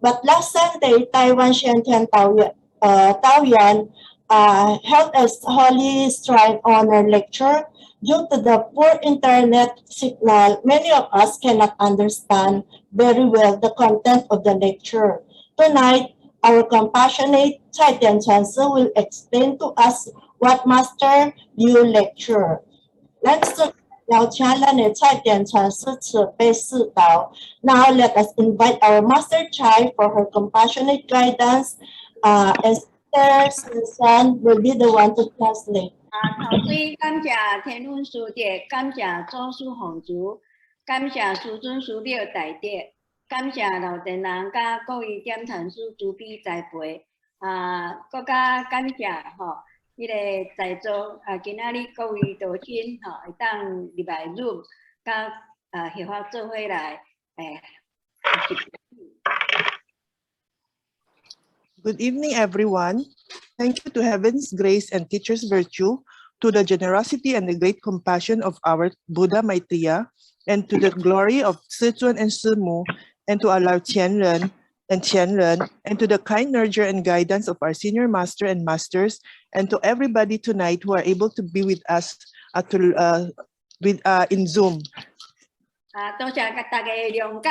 But last Sunday, Taiwan Shantian Taoyuan held a Holy Shrine Honor lecture. Due to the poor internet signal, many of us cannot understand very well the content of the lecture. Tonight, our compassionate Tsai will explain to us what Master Liu lecture. 咱这邀请咱的蔡典传师慈悲示导。Now let us invite our Master Chai for her compassionate guidance. And Sister Susan will be the one to translate. 头先感谢天恩师姐，感谢祖师皇族，感谢师尊师表大德，感谢老tiền人甲各位点传师慈悲栽培，搁加感谢吼，迄个在座今仔日各位道亲吼，会当入来入，甲协法做伙来Good evening, everyone. Thank you to Heaven's grace and Teacher's virtue, to the generosity and the great compassion of our Buddha Maitreya, and to the glory of Sichuan and Simu, and to our Qianren and Qianren, and to the kind nurture and guidance of our senior master and masters, and to everybody tonight who are able to be with us in Zoom. 多谢大家的谅解。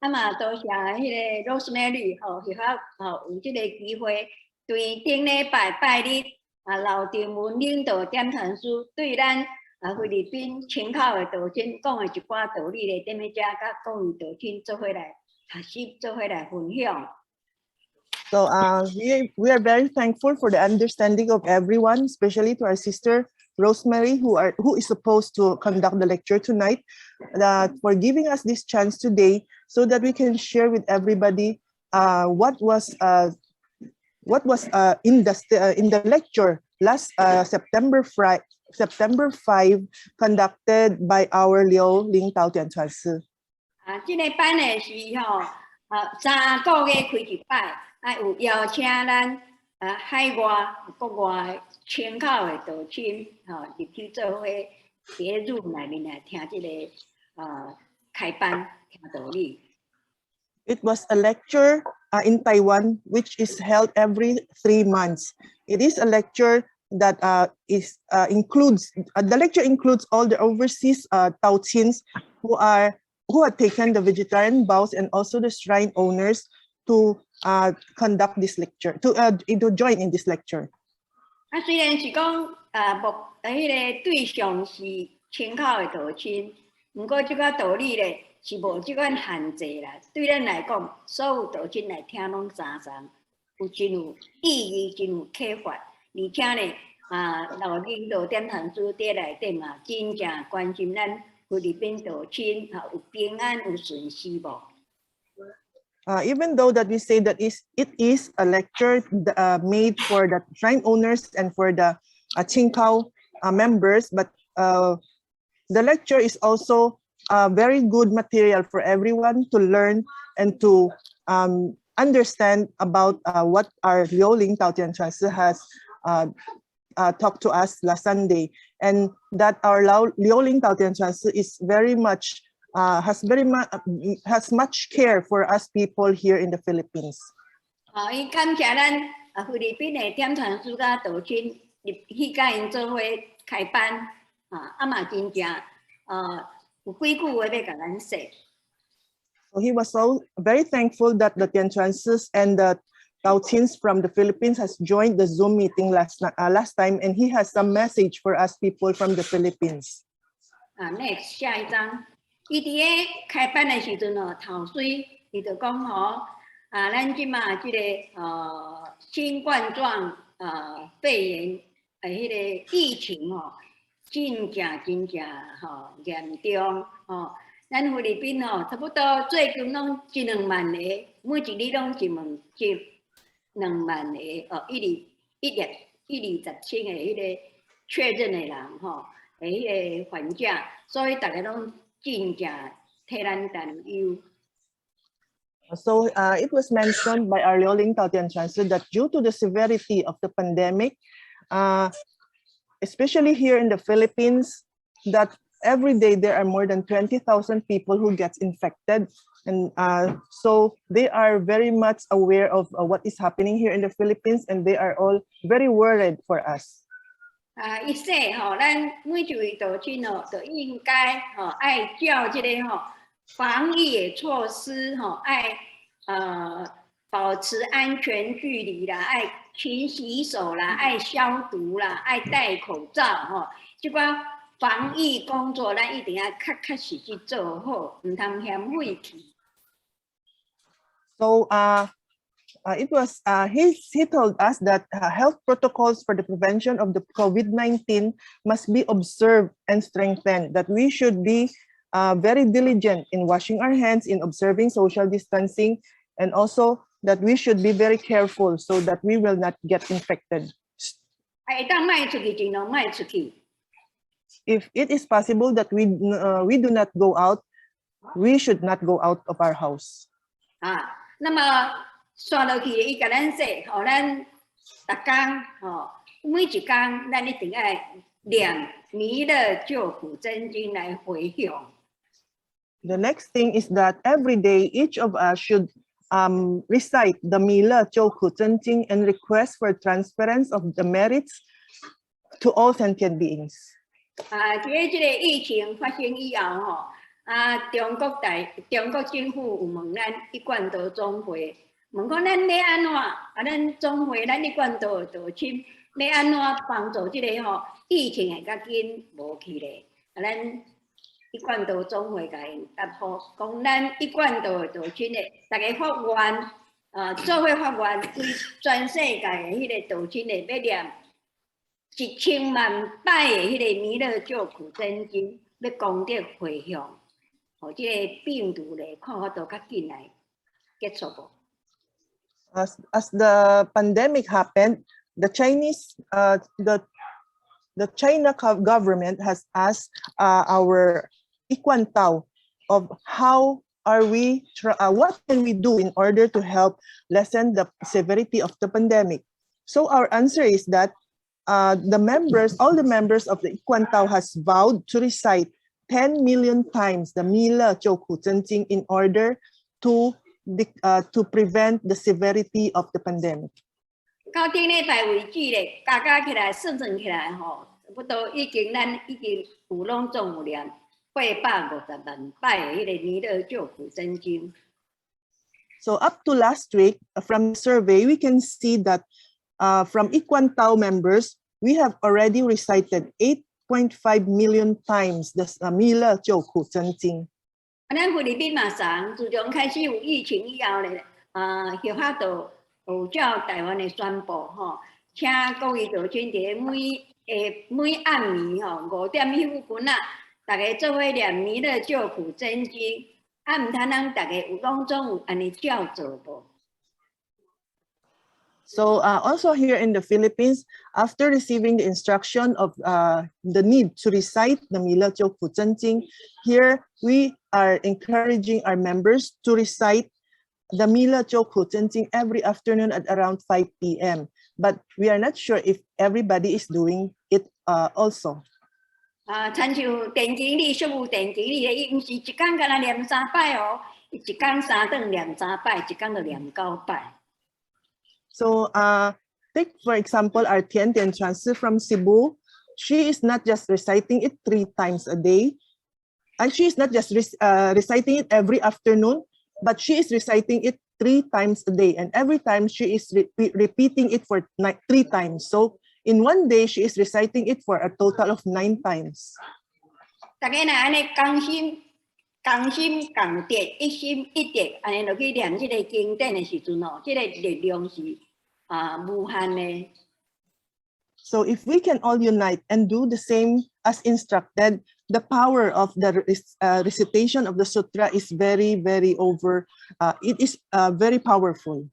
多谢迄个 Rosemary 吼，协法有这个机会，对顶礼拜拜日老丁文领导点传师对咱菲律宾请考的道亲讲的一寡道理咧，踮咧遮甲各位道亲做伙来学习，做伙来分享。So we are very thankful for the understanding of everyone, especially to our sister Rosemary, who is supposed to conduct the lecture tonight, for giving us this chance today so that we can share with everybody what was in the lecture last September 5 conducted by our Liu Ling Tao Tianchuan Si. 这个班的是吼，3个月开一摆，有邀请咱海外国外请考的道亲入去做伙，伫入内面来听这个开班听道理。It was a lecture in Taiwan, which is held every 3 months. It is a lecture that includes the lecture includes all the overseas Taochins who have taken the vegetarian vows, and also the shrine owners to conduct this lecture, to join in this lecture. 虽然是讲迄个对象是请考的道亲，不过这个道理咧是无这款限制啦。对咱来讲，所有道亲来听拢常常有真有意义，真有启发，而且咧老领导点传师伫内底嘛，真正关心咱菲律宾道亲有平安有顺遂无。Even though that we say that it is a lecture made for the shrine owners and for the Qingkao members, but the lecture is also very good material for everyone to learn and to understand about what our Liu Ling Tao Tianchuan Si has talked to us last Sunday, and that our Liu Ling Tao Tianchuan Si is very much has much care for us people here in the Philippines. 伊感谢咱菲律宾的点传师甲道亲去甲因做伙开班，嘛真正有几句话要甲咱说。So he was so very thankful that the Tianchuan Sis and the Taochins from the Philippines has joined the Zoom meeting last time, and he has some message for us people from the Philippines. Next 下一张。伊伫个开班的时阵头水伊就讲咱即马即个新冠状肺炎迄个疫情真正严重咱菲律宾差不多最近拢1-2万个，每一日拢1接2万个127个迄个确诊的人迄个患者，所以大家拢。 So it was mentioned by our Liu Ling Tao Tianchuan Si that due to the severity of the pandemic, especially here in the Philippines, that every day there are more than 20,000 people who gets infected. And so they are very much aware of what is happening here in the Philippines, and they are all very worried for us. 一说咱每一位岛亲都应该爱照这个防疫的措施爱保持安全距离啦，爱勤洗手啦，爱消毒啦，爱戴口罩这个防疫工作咱一定要确实去做好，唔通嫌费气。So it was he told us that health protocols for the prevention of the COVID-19 must be observed and strengthened, that we should be very diligent in washing our hands, in observing social distancing, and also that we should be very careful so that we will not get infected. If it is possible that we do not go out, we should not go out of our house. 那么算落去，伊甲咱说，咱逐工每一工，咱一定要念弥勒救苦真经来回向。The next thing is that every day each of us should recite the Mila Choku Zhenjing and request for transference of the merits to all sentient beings. 这个疫情发生以后中国政府有问咱一贯道总会，问讲咱要安怎咱总会咱一贯道道亲要安怎帮助这个疫情会较紧无去咧？咱一贯道总会甲因答复，讲咱一贯道道亲的大家发愿，做伙发愿为全世界的迄个道亲的要念1000万摆的迄个弥勒救苦真经，要功德回向。这个病毒咧，看法度较紧来结束无。As the pandemic happened, the China government has asked our I-Kuan Tao of how are we what can we do in order to help lessen the severity of the pandemic. So our answer is that all the members of the I-Kuan Tao has vowed to recite 10 million times the Mila Choku Zhenjing in order to prevent the severity of the pandemic. 到顶礼拜为止咧，加起来算起来不都咱已经有拢总有念850万摆的迄个弥勒救苦真经。So up to last week, from the survey, we can see that from I-Kuan Tao members, we have already recited 8.5 million times the Mila Choku Zhenjing. 咱菲律宾嘛上，自从开始有疫情以后咧，协法度有照台湾的宣布请各位道亲伫每暗暝5点迄附近大家做伙念弥勒救苦真经，毋通咱大家有拢总有安尼照做无？ So also here in the Philippines, after receiving the instruction of the need to recite the Mila Choku Zhenjing, here we are encouraging our members to recite the Mila Choku Zhenjing every afternoon at around 5 p.m. But we are not sure if everybody is doing it also. 亲像电经理、商务电经理，伊毋是一工敢若念3摆伊一工3顿念3摆，一工就念9摆。 So take for example our Tian Tian Transfer from Cebu. She is not just reciting it 3 times a day. She is not just reciting it every afternoon, but she is reciting it 3 times a day. And every time she is repeating it for 3 times. So in one day, she is reciting it for a total of 9 times. 大家若安尼同心共德，一心一德，安尼落去念这个经典的时阵这个力量是无限的。So if we can all unite and do the same as instructed, the power of the recitation of the sutra is very, very it is very powerful.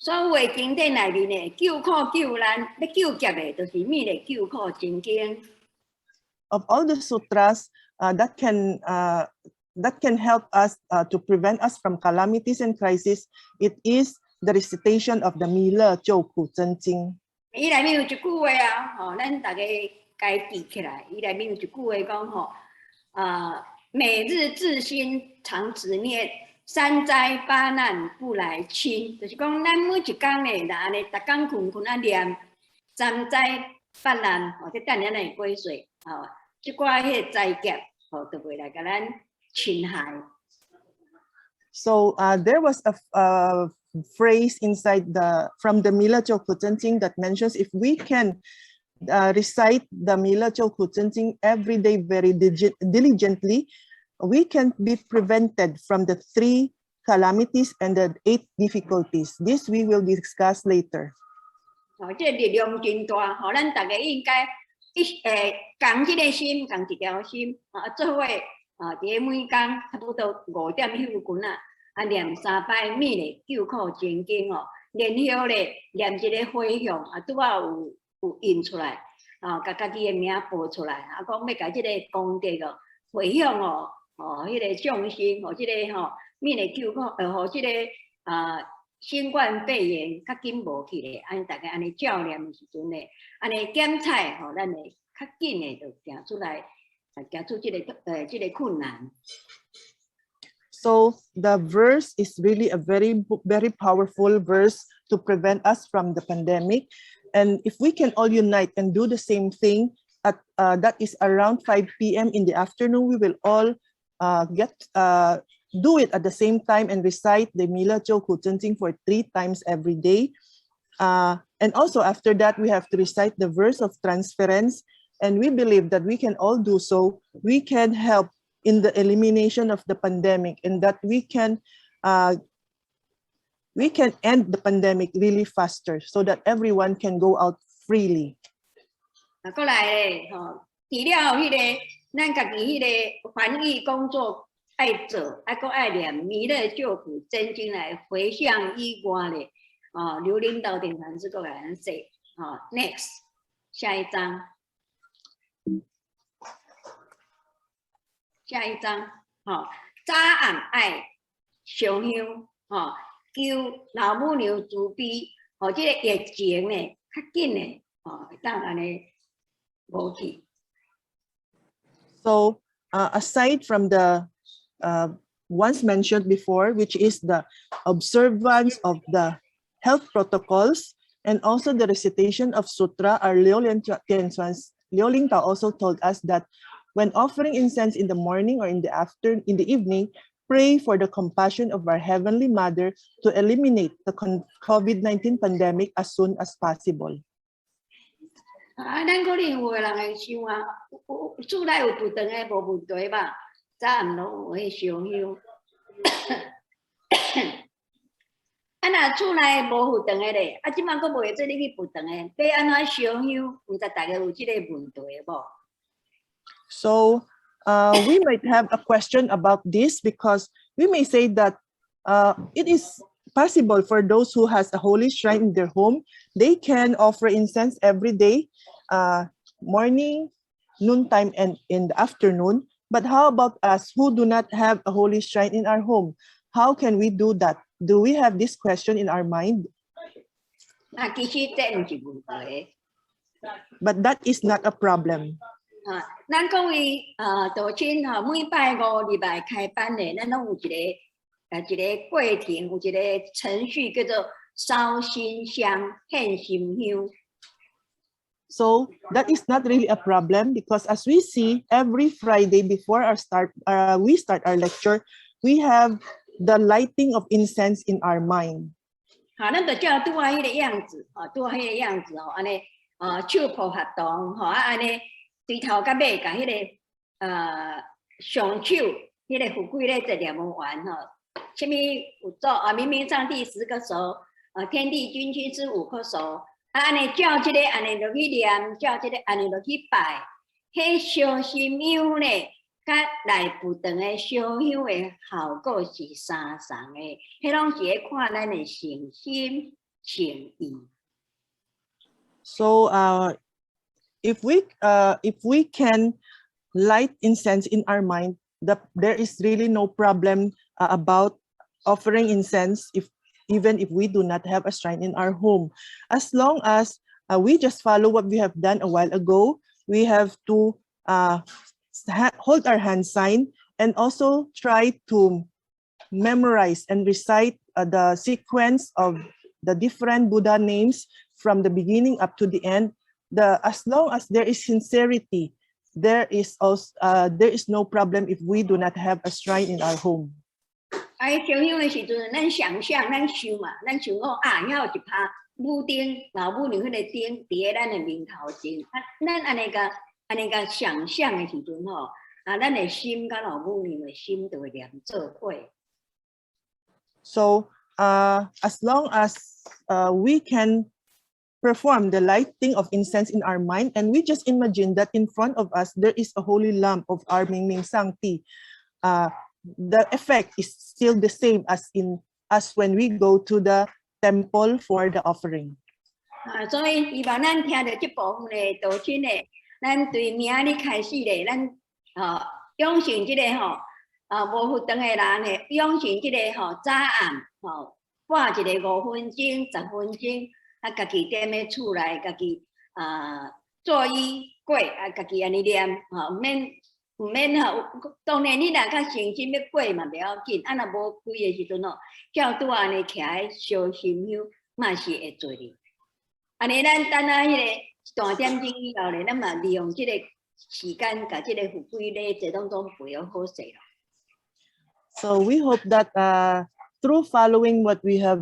所有的经典内面呢，救苦救难，要救劫的，就是弥勒救苦真经。Of all the sutras that can help us to prevent us from calamities and crises, it is the recitation of the Mila Choku Zhenjing. 伊内面有一句话咱大家该记起来。伊内面有一句话讲每日自心常执念，三灾八难不来侵。就是讲，咱每一工咧，若安尼，逐工困啊念，三灾八难，或者等咱来过水，即寡迄个灾劫，就袂来甲咱侵害。So there was a phrase inside from the Mila Choku Tsenting that mentions if we can recite the Mila Choku Tsenting every day very diligently, we can be prevented from the 3 calamities and the 8 difficulties. This we will discuss later. 这力量真大，咱大家应该共这个心，共一条心，做伙伫每工差不多5点休困念3摆《弥勒救苦真经》然后咧念一个回向，拄好有印出来，甲家己的名报出来，讲要甲这个功德回向迄个众生，这个弥勒救苦，这个新冠肺炎较紧无去咧，大家安尼照念的时阵咧，安尼检测咱会较紧的就行出来，行出这个困难。So the verse is really a very powerful verse to prevent us from the pandemic. And if we can all unite and do the same thing, that is around 5 p.m. in the afternoon, we will all do it at the same time and recite the Mila Choku Tsenting for 3 times every day. And also after that, we have to recite the verse of transference. And we believe that we can all do so. We can help in the elimination of the pandemic, and that we can end the pandemic really faster so that everyone can go out freely. 过来咧，除了迄个咱家己迄个防疫工作爱做，还佫爱念弥勒救苦真经来回向I-Kuan咧，刘领导典禅师佫来咱说，next 下一章。下一章，早暗爱上香，求老母娘慈悲，这个疫情呢较紧呢，当安尼无去。So aside from the once mentioned before, which is the observance of the health protocols and also the recitation of sutra, our Liu Ling Tao also told us that when offering incense in the morning or in the evening, pray for the compassion of our Heavenly Mother to eliminate the COVID-19 pandemic as soon as possible. 咱可能有个人会想厝内有不长的无问题吧，早暗拢有迄上香。若厝内无不长的咧，即摆佫袂做你去不长的，要安怎上香？毋知大家有即个问题无？ So we might have a question about this, because we may say that it is possible for those who has a holy shrine in their home, they can offer incense every day, morning, noontime, and in the afternoon. But how about us who do not have a holy shrine in our home? How can we do that? Do we have this question in our mind? But that is not a problem. 咱各位道亲每拜5礼拜开班的，咱拢有一个过程，有一个程序叫做烧心香、献心香。So that is not really a problem, because as we see every Friday before we start our lecture, we have the lighting of incense in our mind. 咱就照拄啊迄个样子，安尼手抱合动，安尼。 对头到尾，甲迄个上手，迄个富贵咧在念完什么有做明明上帝10个手，天地君君之5颗手，安尼照这个安尼落去念，照这个安尼落去拜，迄烧心香咧，甲来不长的烧香的效果是相同的，迄拢是咧看咱的诚心诚意。So if we can light incense in our mind, there is really no problem about offering incense even if we do not have a shrine in our home, as long as we just follow what we have done a while ago. We have to hold our hand sign, and also try to memorize and recite the sequence of the different Buddha names from the beginning up to the end. As long as there is sincerity, there is no problem if we do not have a shrine in our home. 哎，烧香的时阵，咱想象，咱想嘛，咱想讲啊，遐有一趴母顶老母娘迄个顶伫咧咱的面头前，咱安尼个想象的时阵吼，咱的心甲老母娘的心就会连做伙。So as long as we can perform the lighting of incense in our mind, and we just imagine that in front of us there is a holy lamp of our Ming Ming Sangti, the effect is still the same as when we go to the temple for the offering. 所以希望咱听到这部分的道亲的，咱对明日开始咧，咱养成这个无负长的人的，养成这个早暗半一个5分钟、10分钟，家己踮咧厝内，家己做衣过，家己安尼念，唔免当然你若较诚心要过嘛，袂要紧。若无开的时阵叫拄安尼徛喺烧心香，嘛是会做哩。安尼咱等下迄个一段点钟以后咧，咱嘛利用这个时间，甲这个富贵咧这当中培养好势咯。So we hope that through following what we have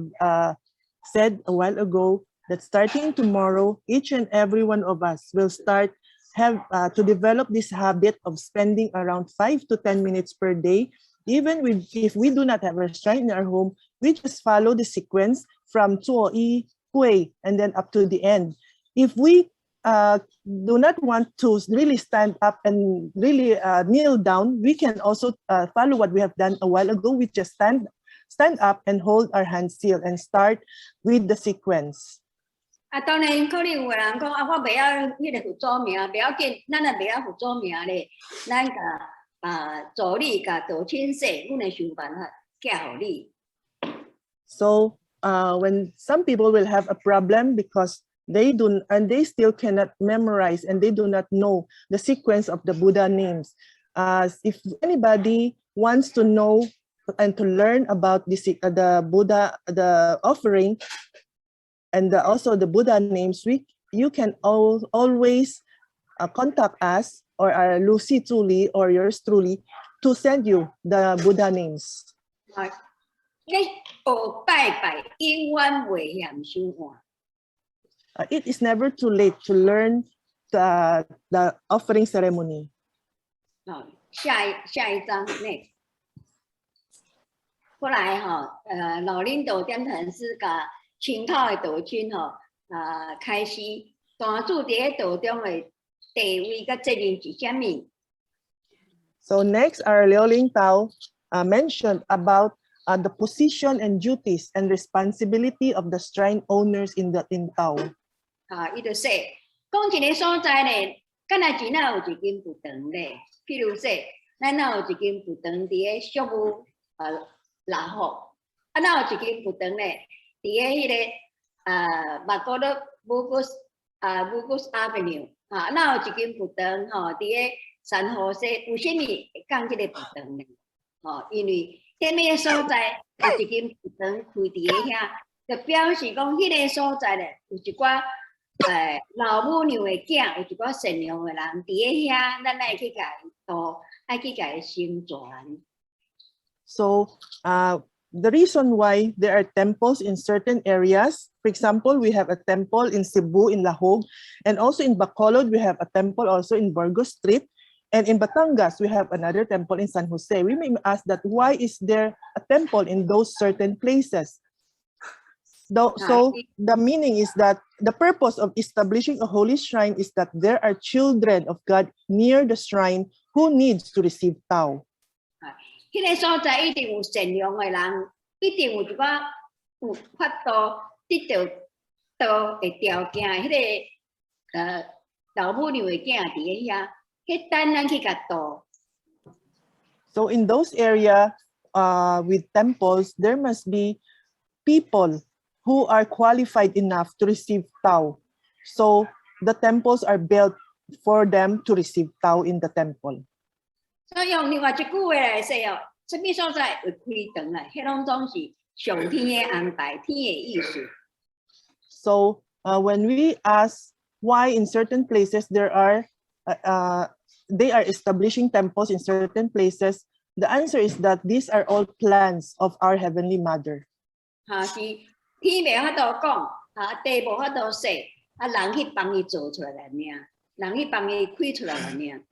said a while ago, that starting tomorrow, each and every one of us will start to develop this habit of spending around 5 to 10 minutes per day. Even if we do not have a shrine in our home, we just follow the sequence from Zuo Yi, Gui, and then up to the end. If we do not want to really stand up and really kneel down, we can also follow what we have done a while ago. We just stand up and hold our hands still and start with the sequence. 当然，可能有个人讲我袂晓迄个佛祖名，袂要紧，咱若袂晓佛祖名咧，咱甲助理甲道亲说，阮会想办法教互你。So when some people will have a problem because they still cannot memorize and they do not know the sequence of the Buddha names. If anybody wants to know and to learn about the Buddha, the offering, and also the Buddha names, you can always contact us or Lucy Zuli or yours truly to send you the Buddha names. It is never too late to learn the offering ceremony. 下一张 next。后来老领导点传师甲清口的道亲开始单主伫道中的地位甲责任是啥物？ So next, our Liu Ling Tao mentioned about the position and duties and responsibility of the shrine owners in Tao. 伊就说，讲一个所在咧，敢若真有一间佛堂咧。譬如说，咱有一间佛堂伫咧宿务老福，哪有一间佛堂咧，伫咧迄个马哥勒Bugus Avenue，哪有一间佛堂伫咧san Jose，为什么会讲这个佛堂咧？因为踮咧所在有一间佛堂开伫咧遐，就表示讲迄个所在咧有一寡老母娘的囝，有一寡善良的人伫咧遐，咱爱去甲伊度，爱去甲伊成全。So the reason why there are temples in certain areas, for example, we have a temple in Cebu, in Lahog, and also in Bacolod, we have a temple also in Burgos Street, and in Batangas, we have another temple in San Jose. We may ask that why is there a temple in those certain places? So the meaning is that the purpose of establishing a holy shrine is that there are children of God near the shrine who needs to receive Tao. 迄个所在一定有善良的人，一定有一寡有法度得到道的条件。迄个老母娘的囝伫咧遐，迄等咱去甲度。So in those areas with temples, there must be people who are qualified enough to receive Tao. So the temples are built for them to receive Tao in the temple. 所以用另外一句话来说哦，什么所在会开灯来，迄拢总是上天的安排，天的意思。So when we ask why in certain places they are establishing temples in certain places, the answer is that these are all plans of our Heavenly Mother. 是天袂法度讲，地无法度说，人去帮伊做出来的命，人去帮伊开出来的命。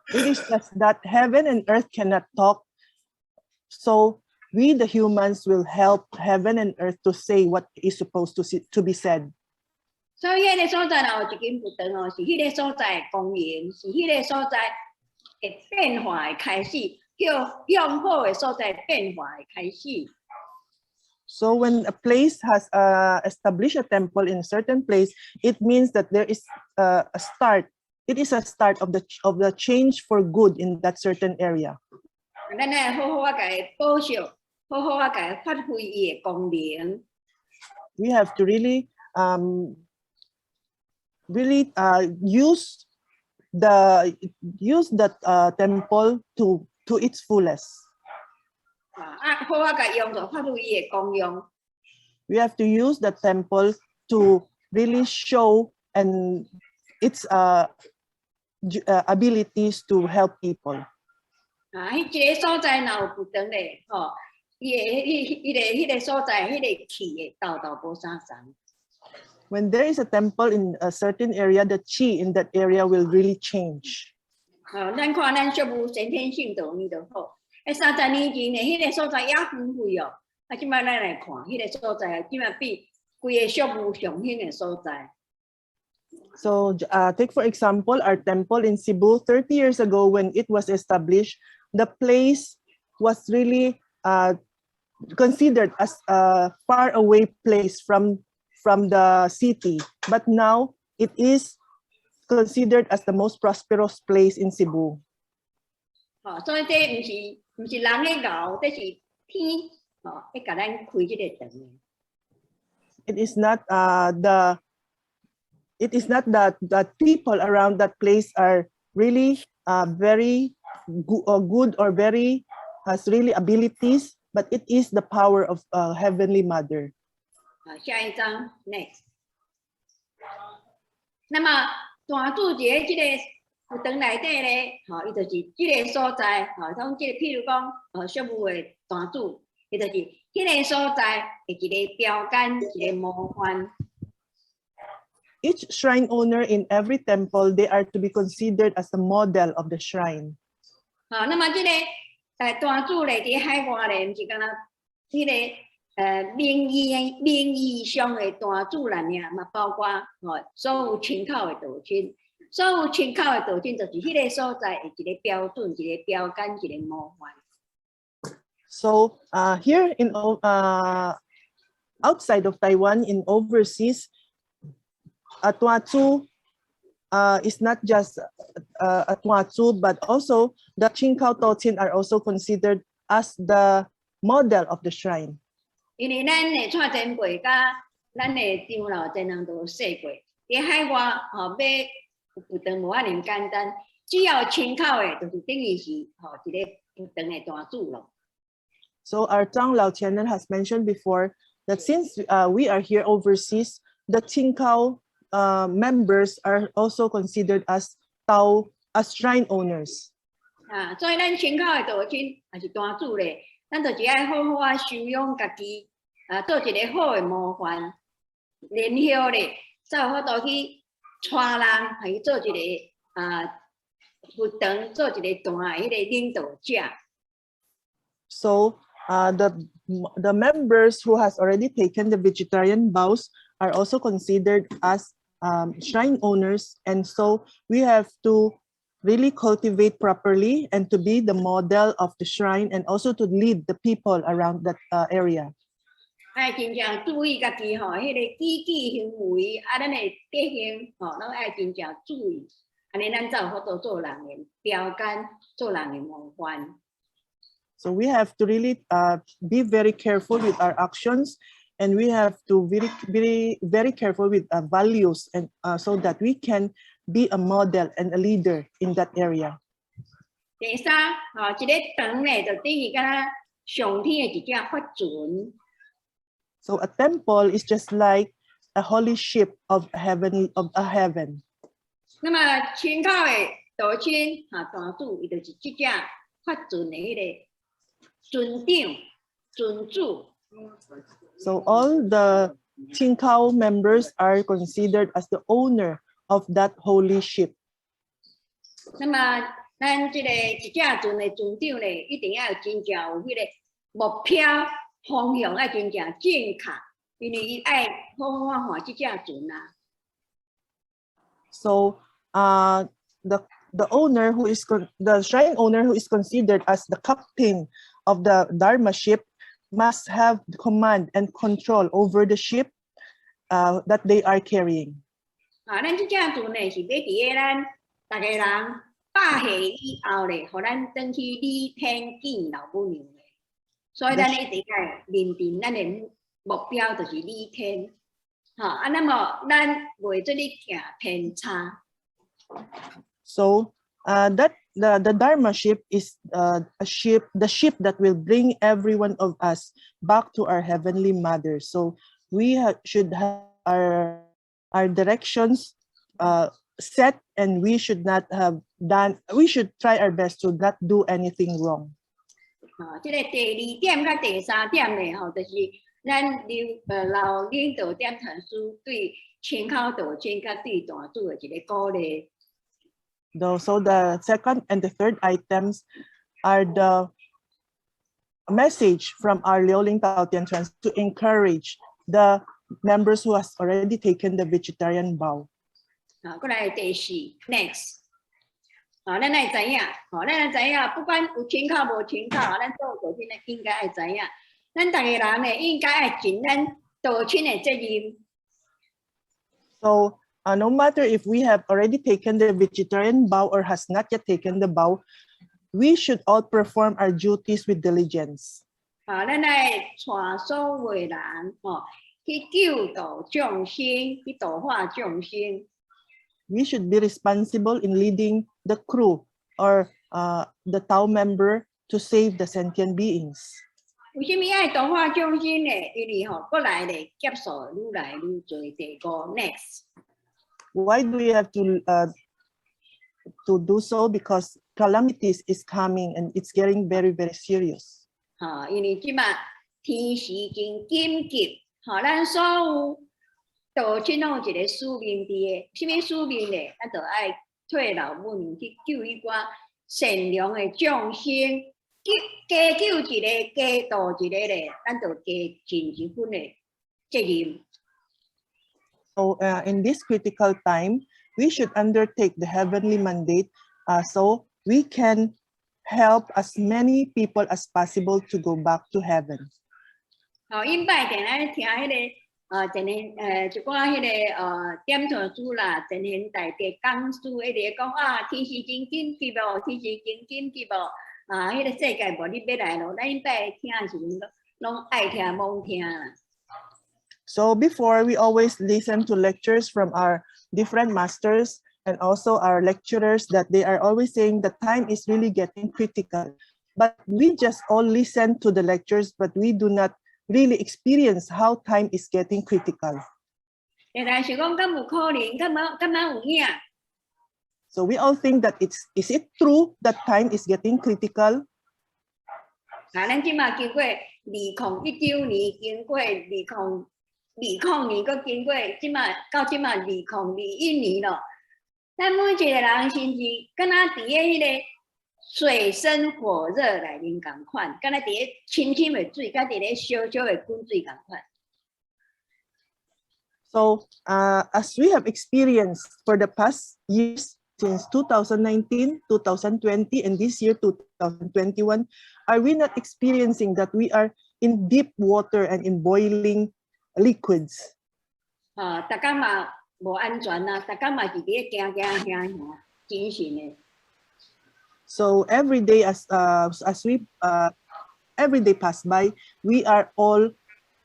It is just that heaven and earth cannot talk, so we the humans will help heaven and earth to say what is supposed to be said. 所以迄个所在有一间佛堂哦，是迄个所在的公园，是迄个所在的变化的开始，向好的所在变化的开始。So when a place has established a temple in a certain place, it means that there is a start. It is a start of the change for good in that certain area. 咱来好好甲伊保守，好好甲伊发挥伊的功能。We have to really use that temple to its fullest. 好甲伊用作发挥伊的功用。We have to use the temple to really show and its abilities to help people. 迄个所在若有佛堂咧，吼，迄个所在，迄个气会豆无啥重。When there is a temple in a certain area, the chi in that area will really change. 咱看咱俗务先天性道呢就好。30年前咧，迄个所在也荒废哦。即摆咱来看，迄个所在即摆比规个俗务上兴的所在。So take for example our temple in Cebu 30 years ago when it was established, the place was really considered as a far away place from the city, but now it is considered as the most prosperous place in Cebu. 所以这不是人的熬，这是天会甲咱开这个灯。It is not that people around that place are really very good or very has really abilities, but it is the power of Heavenly Mother. 下一张 next。那么大主节这个佛堂内底咧，伊就是这个所在，像这个譬如讲，俗务的大主，伊就是迄个所在的一个标杆，一个模范。Each shrine owner in every temple, they are to be considered as the model of the shrine. 那么这个大主咧，伫海外咧，毋是干那迄个。名义上的大主人呀，嘛包括所有请考的道亲，所有请考的道亲就是迄个所在的一个标准、一个标杆、一个模范。So here in outside of Taiwan, in overseas, a tuatsu is not just a tuatsu, but also the Chinkao Tochin are also considered as the model of the shrine. 因为咱的蔡前辈甲咱的长老真人都说过，伫海外买佛堂无遐尼简单，只要请考的，就是等于是一个佛堂的大主咯。So our Zhang Lao channel has mentioned before that since we are here overseas, the Chinkao members are also considered as shrine owners. 所以咱请考的道亲也是大主咧。咱就是爱好好修养家己，做一个好的模范，然后咧，才有法度去带人，去做一个佛堂，做一个大迄个领导者。So the members who has already taken the vegetarian vows are also considered as shrine owners, and so we have to really cultivate properly and to be the model of the shrine and also to lead the people around that area. 爱真正注意家己迄个己行为，咱的德行拢爱真正注意，安尼咱才有法度做人的标杆，做人的模范。So we have to really be very careful with our actions, and we have to be very careful with our values, and so that we can be a model and a leader in that area. 第三，一个堂呢，就等于敢若上天的一只法船。So a temple is just like a holy ship of a heaven. 那么清口的道亲大主，伊就是这只法船的迄个船长、船主。So all the Tsingtao members are considered as the owner of that holy ship. 那么咱这个一只船的船长呢，一定要真正有迄个目标方向，要真正正确，因为伊爱好好看这只船啊。So the owner who is the shrine owner who is considered as the captain of the Dharma ship must have command and control over the ship that they are carrying. 咱这只船呢是要伫个咱大家人百岁以后咧，互咱转去李天见老母娘咧。所以咱一定要认定咱的目标就是李天。那么咱袂做你行偏差。So that the Dharma ship is the ship that will bring every one of us back to our heavenly mother. So we should have our directions set, and we should not have done. We should try our best to not do anything wrong. 这个第二点甲第三点咧，就是咱老领导点传书对清口道亲甲对大主的一个鼓励。So the second and the third items are the message from our Liu Ling Tao to encourage the members who has already taken the vegetarian vow. 过来第四 ，next。咱来知影，咱来知影，不管有清口无清口，咱做道亲的应该爱知影，咱大家人呢应该爱尽咱道亲的责任。So no matter if we have already taken the vegetarian vow or has not yet taken the vow, we should all perform our duties with diligence. 咱来带所有人去救度众生，去度化众生。We should be responsible in leading the crew or the Tao member to save the sentient beings. 为什么爱度化众生呢？因为过来咧劫数愈来愈多。第五 ，next。Why do we have to do so? Because calamities is coming and it's getting very, very serious. 因为即马天时真紧急，咱所有道亲拢有一个使命伫个，什么使命咧？咱就爱替老母娘去救一寡善良的众生，加救一个，加度一个咧，咱就加尽一份的责任。So in this critical time, we should undertake the heavenly mandate so we can help as many people as possible to go back to heaven. 因摆定来听迄个前年一寡迄个点传书啦，前年大家讲书一直讲天时真紧急无，天时真紧急无迄个世界无你要来咯，咱因摆听的时阵拢爱听罔听啦。So before, we always listen to lectures from our different masters and also our lecturers that they are always saying the time is really getting critical. But we just all listen to the lectures, but we do not really experience how time is getting critical. So we all think that is it true that time is getting critical? 咱即马经过2019年，经过2020年，佮经过到即马2021年咯。咱每一个人甚至敢若伫迄个水深火热内面共款，敢若伫咧深深的水，甲伫咧烧烧的滚水共款。So as we have experienced for the past years, since 2019, 2020, and this year 2021, are we not experiencing that we are in deep water and in boiling liquids? 大家嘛无安全啊，大家嘛是伫咧惊，真神的。So every day as we every day pass by, we are all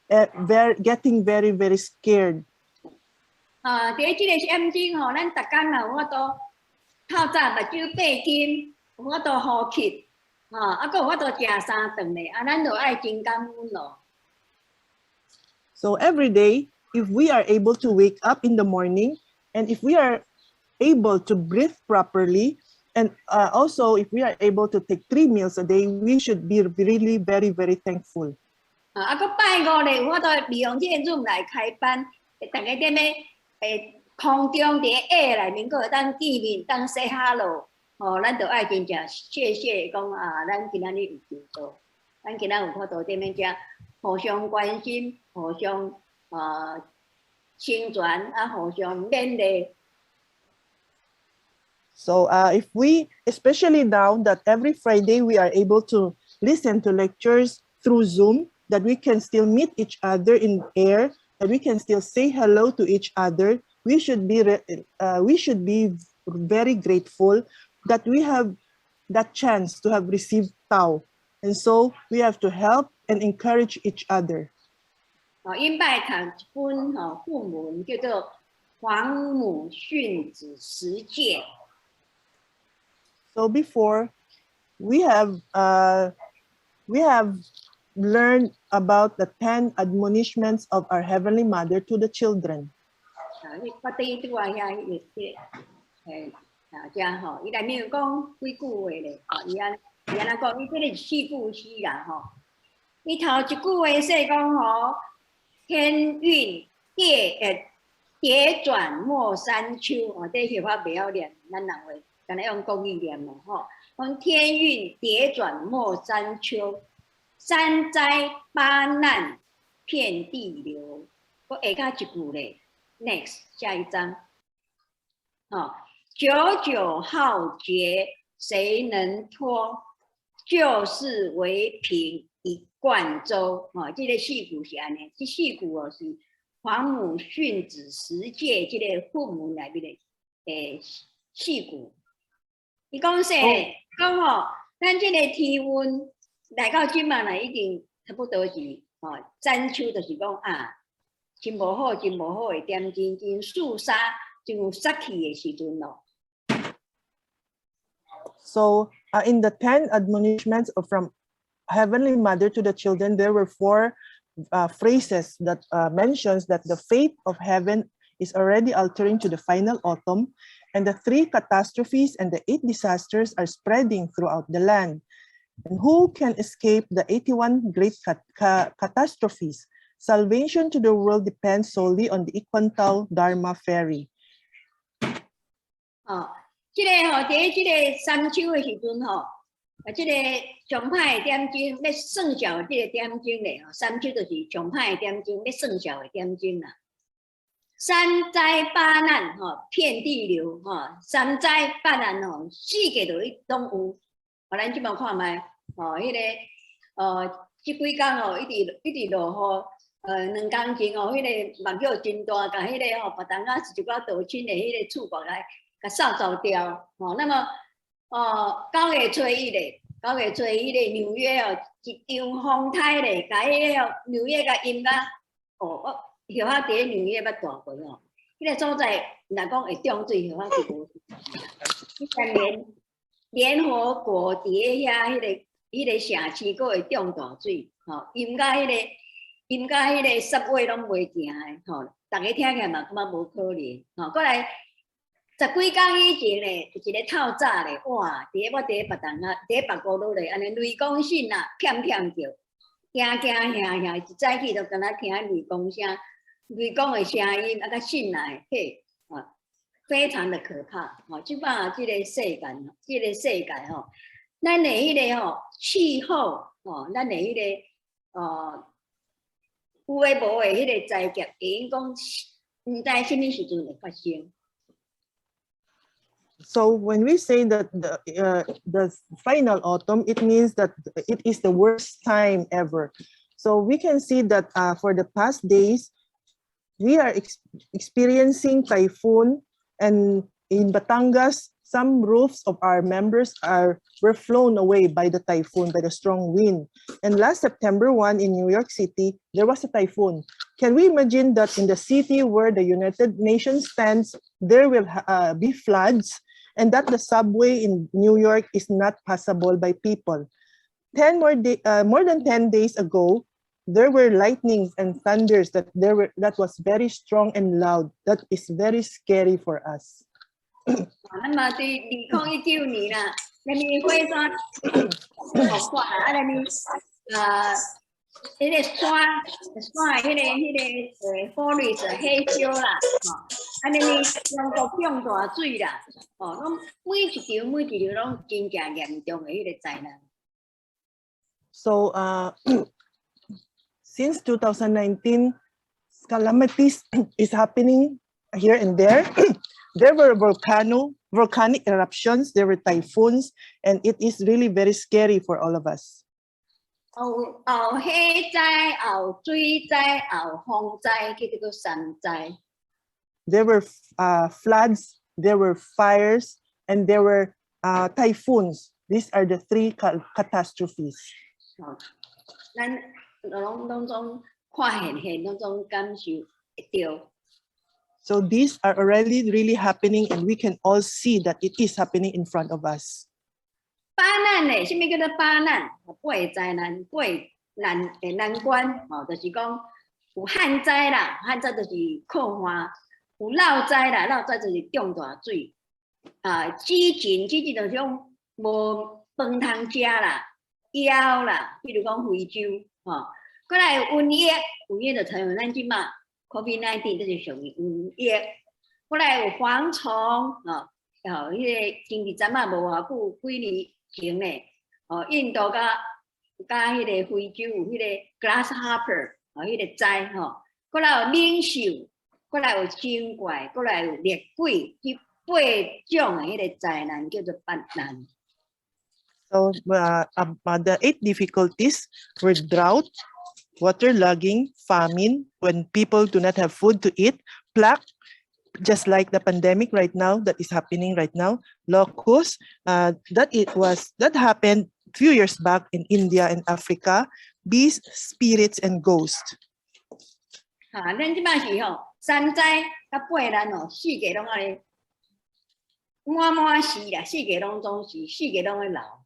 getting very, very scared. 伫即个险境咱大家嘛有法度透早目睭闭紧，有法度呼吸，啊，佮有法度食三顿咧，啊，咱就爱真感恩咯。So every day, if we are able to wake up in the morning, and if we are able to breathe properly, and also if we are able to take 3 meals a day, we should be really very, very thankful. 啊，佮拜五咧，有法度利用这个 Zoom 来开班，大家踮咧空中伫下内面，佮会当见面，当 say hello， 咱就爱真正谢谢讲啊，咱今仔日有进步，咱今仔有法度踮咧遮互相关心，互相成全，啊，互相勉励。So if we, especially now that every Friday we are able to listen to lectures through Zoom, that we can still meet each other in air, that we can still say hello to each other, we should be very grateful that we have that chance to have received Tao. And so we have to help and encourage each other. 因拜读一本副文叫做《皇母训子十诫》。So before, we have learned about the 10 admonishments of our Heavenly Mother to the children. 我第一句话遐伊内面有讲几句话咧，伊安讲，伊这个是4句诗啦伊头一句话说讲天运叠转莫三秋，这句话袂晓念，咱人会敢若用国语念讲天运叠转莫三秋，三灾八难遍地流。我下加一句咧 ，next 下一章，久久浩劫谁能脱？旧事为凭一贯舟。这个4句是安尼，这4句是皇母训子十诫这个副文内面的4句。伊讲说，咱这个天温来到今嘛呢，已经差不多是三秋，就是讲真无好，真无好的点真肃杀，真有杀气的时阵咯。So in the 10 admonishments from Heavenly Mother to the children, there were 4 phrases that mentions that the fate of heaven is already altering to the final autumn, and the 3 catastrophes and the 8 disasters are spreading throughout the land. And who can escape the 81 great catastrophes? Salvation to the world depends solely on the I-Kuan Dharma Ferry. 这个伫这个三秋的时阵这个上歹的点钟要算数的这个点钟咧三秋就是上歹的点钟，要算数的点钟啦。三灾八难遍地流三灾八难世界都拢有。咱即摆看卖迄个即几工一直落雨，2工前迄个目雨真大，甲迄个别当啊是一寡稻青的迄个厝角来甲扫掉那么9月初1咧，9月初1咧，纽约一场风台咧，甲迄个纽约甲淹甲我叶仔伫纽约捌大过迄个所在若讲会中水，叶仔是无。联合国伫遐迄个城市，佫会中大水淹甲迄个10月拢袂行的大家听起来嘛感觉无可能过来。10几工以前咧，一个透早咧，哇！我伫别当啊，伫别个路咧，安尼雷公声啊，片片叫，惊吓，一早起就敢若听雷公声，雷公的声音啊，甲醒来，非常的可怕即摆这个世界咱的迄个气候咱的迄个有诶无诶迄个灾劫，因讲毋知什么时阵会发生。So when we say that the final autumn, it means that it is the worst time ever. So we can see that for the past days, we are experiencing typhoon, and in Batangas, some roofs of our members were flown away by the typhoon, by the strong wind. And last September 1 in New York City, there was a typhoon. Can we imagine that in the city where the United Nations stands, there will be floods? and that the subway in New York is not passable by people. More than 10 days ago, there were lightnings and thunders that was very strong and loud. That is very scary for us. 那么对2019年啦，咱们火山爆发啊，咱们迄个山迄个forest 黑烧啦，啊，咱们中国涨大水啦，拢每一场拢真正严重的迄个灾难。So since 2019, calamities is happening here and there. There were volcanic eruptions, there were typhoons, and it is really very scary for all of us. 有火灾，有水灾，有风灾，叫做山灾。There were floods, there were fires, and there were typhoons. These are the three catastrophes. 咱拢总看现拢总感受会到。So these are already really happening, and we can all see that it is happening in front of us. 巴难嘞，什么叫做巴难？八个灾难，八个难关，就是讲有旱灾啦，旱灾就是靠旱；有涝灾啦，涝灾就是涨大水。饥馑就是种无饭通食啦，枵啦，比如讲非洲，过来有瘟疫，瘟疫就采用咱即马 COVID-19 就是属于瘟疫。过来有蝗虫，迄个前一阵啊无偌久，几年前咧，印度甲迄个非洲有迄个 grasshopper， 迄个灾过来有猛兽，过来有精怪，过来有烈鬼，这八种的迄个灾难叫做八难。So the 8 difficulties were drought, waterlogging, famine, when people do not have food to eat, plague, just like the pandemic right now that is happening right now, locusts, that happened a few years back in India and Africa, beasts, spirits, and ghosts. 咱即摆是山灾甲八难四个拢安尼满死啦，四个拢总是四个拢会老。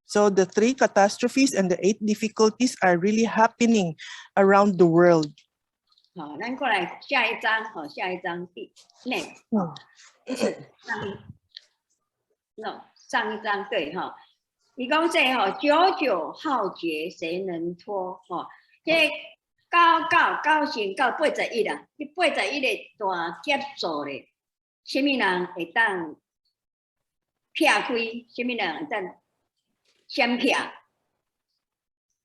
So the 3 catastrophes and the 8 difficulties are really happening around the world. 咱过来下一章next。上一章对伊讲这久久浩劫谁能脱？这到成到81啦，这81个大劫数咧，什么人会当劈开？什么人会当闪劈？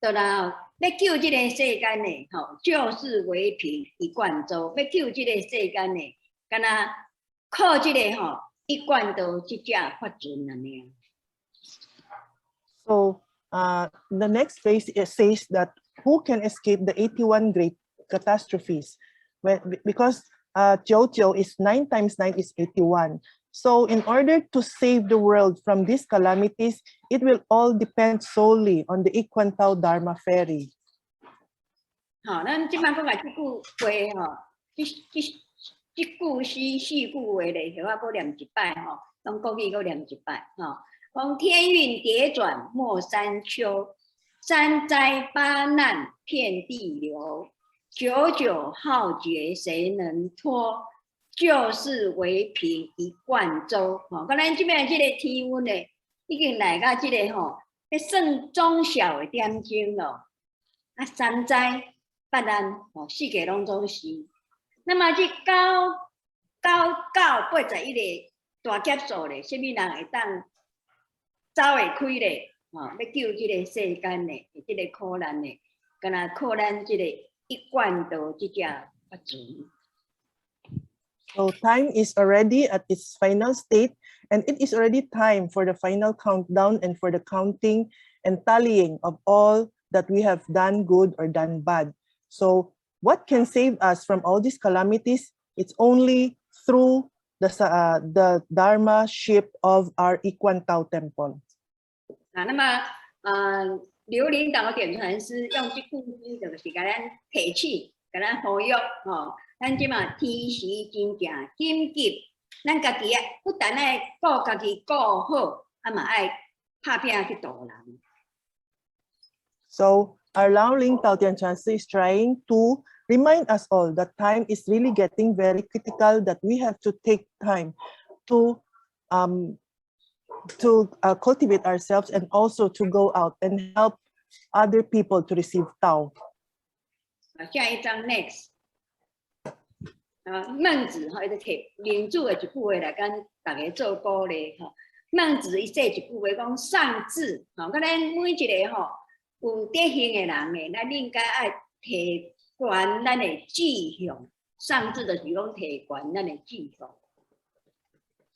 就然后要救这个世间呢，就是为平一贯舟。要救这个世间呢，敢若靠这个一贯舟这只法船安尼。So the next phase says that who can escape the 81 great catastrophes? Because Jojo is 9 times 9 is 81. So in order to save the world from these calamities, it will all depend solely on the I-Kuan Tao Dharma Ferry. 咱即摆讲来这句话这句四句话咧，我搁念一摆用国语搁念一摆讲天运叠转莫三秋，山灾八难遍地流，久久浩劫谁能脱？就是为平一贯舟。咱这边这个天文呢，已经来到这个要算中小的点钟咯。山灾八难四个拢总是。那么这81个大劫数咧，什么人会当走会开咧？要救这个世间咧，这个苦难咧，敢若靠咱这个一贯道这只法船。So time is already at its final state, and it is already time for the final countdown and for the counting and tallying of all that we have done good or done bad. So what can save us from all these calamities? It's only through the Dharma ship of our I-Kuan Tao Temple. 那么刘领导点传师用这句诗，就是给咱提起，给咱呼吁咱即嘛天时真正紧急，咱家己不但爱顾家己顾好，嘛爱拍拼去度人。So our Liu Ling Tao is trying to remind us all that time is really getting very critical, that we have to take time to cultivate ourselves and also to go out and help other people to receive Tao. 下一张 next。孟子伊就摕民主的一句话来跟大家做鼓励吼。孟子伊说一句话讲上智吼，咱每一个吼有德行的人诶，咱应该爱提悬咱的志向。上智就是讲提悬咱的志向。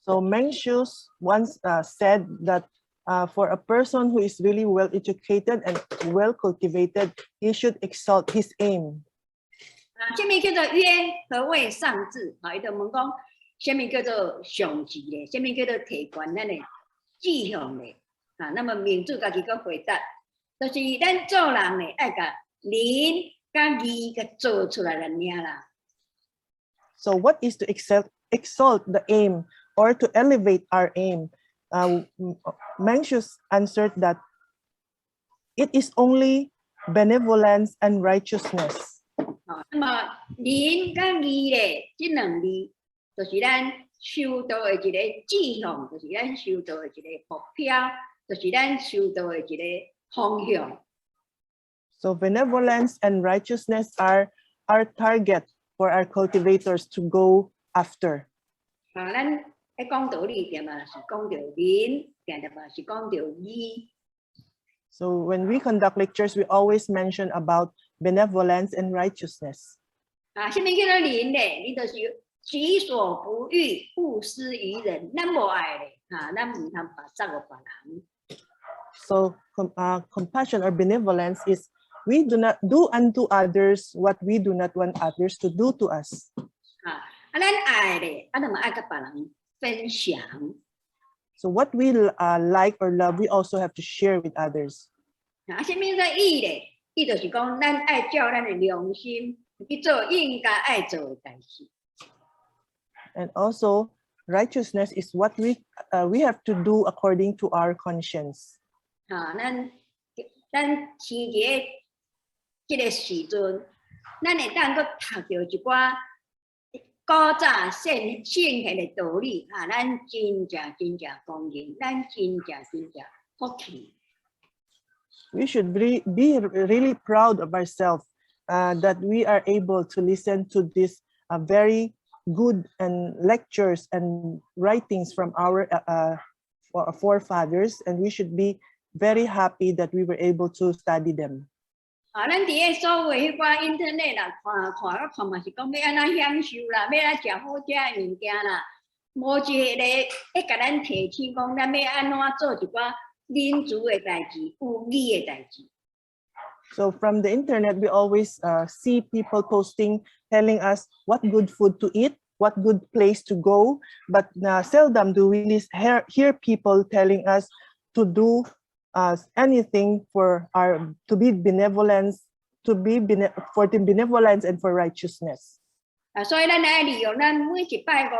So Mencius once said that for a person who is really well educated and well cultivated, he should exalt his aim. 什么叫做曰？何谓上智？伊就问讲，什么叫做上智咧？什么叫做提悬咱的志向咧？那么民主家己个回答，就是咱做人咧，爱甲仁甲义甲做出来了尔啦。So what is to exalt the aim or to elevate our aim? Mencius answered that it is only benevolence and righteousness. 那么仁甲义咧，这两字就是咱修道的一个志向，就是咱修道的一个目标，就是咱修道的一个方向。So benevolence and righteousness are our target for our cultivators to go after. 咱喺讲道理点嘛，是讲到仁，点嘛是讲到义。So when we conduct lectures, we always mention about benevolence and righteousness. 什么叫做仁咧？你就是己所不欲，勿施于人。咱无爱咧，咱唔通白杀个别人。So compassion or benevolence is we do not do unto others what we do not want others to do to us. 咱爱咧，就嘛爱甲别人分享。So what we like or love, we also have to share with others. 什么叫义咧？义就是讲，咱爱照咱的良心去做应该爱做的代志。And also, righteousness is what we have to do according to our conscience. 咱生节这个时阵，咱会当搁读到一寡古早圣贤的道理，咱真正恭敬，咱真正福气。We should be really proud of ourselves that we are able to listen to this very good and lectures and writings from our forefathers, and we should be very happy that we were able to study them. 咱伫个所谓迄寡 internet 啦，看嘛是讲要安怎享受啦，要安怎食好食的物件啦，无一个会甲咱提醒讲，咱要安怎做一寡仁慈的代志、有义的代志。So from the internet, we always see people posting, telling us what good food to eat, what good place to go, but seldom do we hear people telling us to do anything for to be benevolence, for the benevolence and for righteousness. 所以咱爱利用咱每一拜五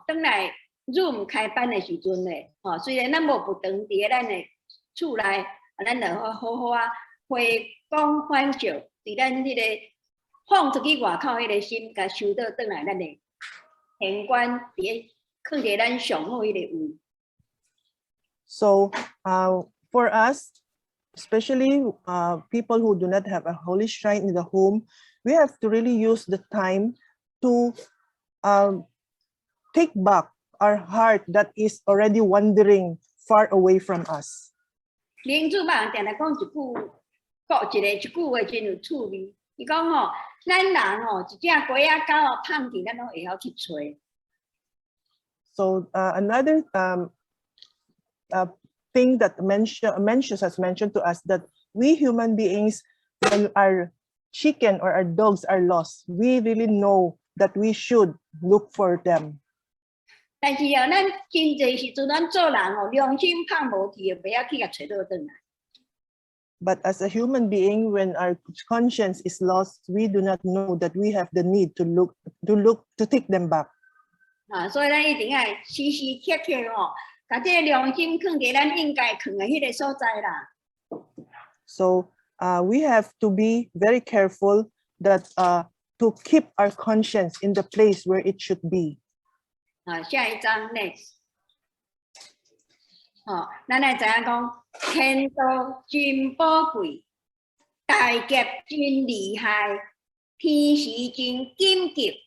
转来 Zoom 开班的时阵咧，虽然咱无不长伫咱的厝内，咱就好好回光返照，伫咱迄个放出去外口迄个心，甲收到转来咱的天官伫放伫咱上好迄个位。So for us, especially people who do not have a holy shrine in the home, we have to really use the time to take back our heart that is already wandering far away from us. 领主嘛，定来讲一句话真有趣味。伊讲咱人一只鸡仔狗胖去，咱拢会晓去找。So another thing that Mencius has mentioned to us, that we human beings, when our chicken or our dogs are lost, we really know that we should look for them. 但是咱真侪时阵，咱做人良心胖无去，不要去甲找到转来。But as a human being, when our conscience is lost, we do not know that we have the need to take them back. 所以咱一定要时时刻刻把这个良心放在咱应该放的迄个所在啦。So we have to be very careful that to keep our conscience in the place where it should be. 下一章 next。咱来知影讲，天道真宝贵，大劫真厉害，天时真紧急。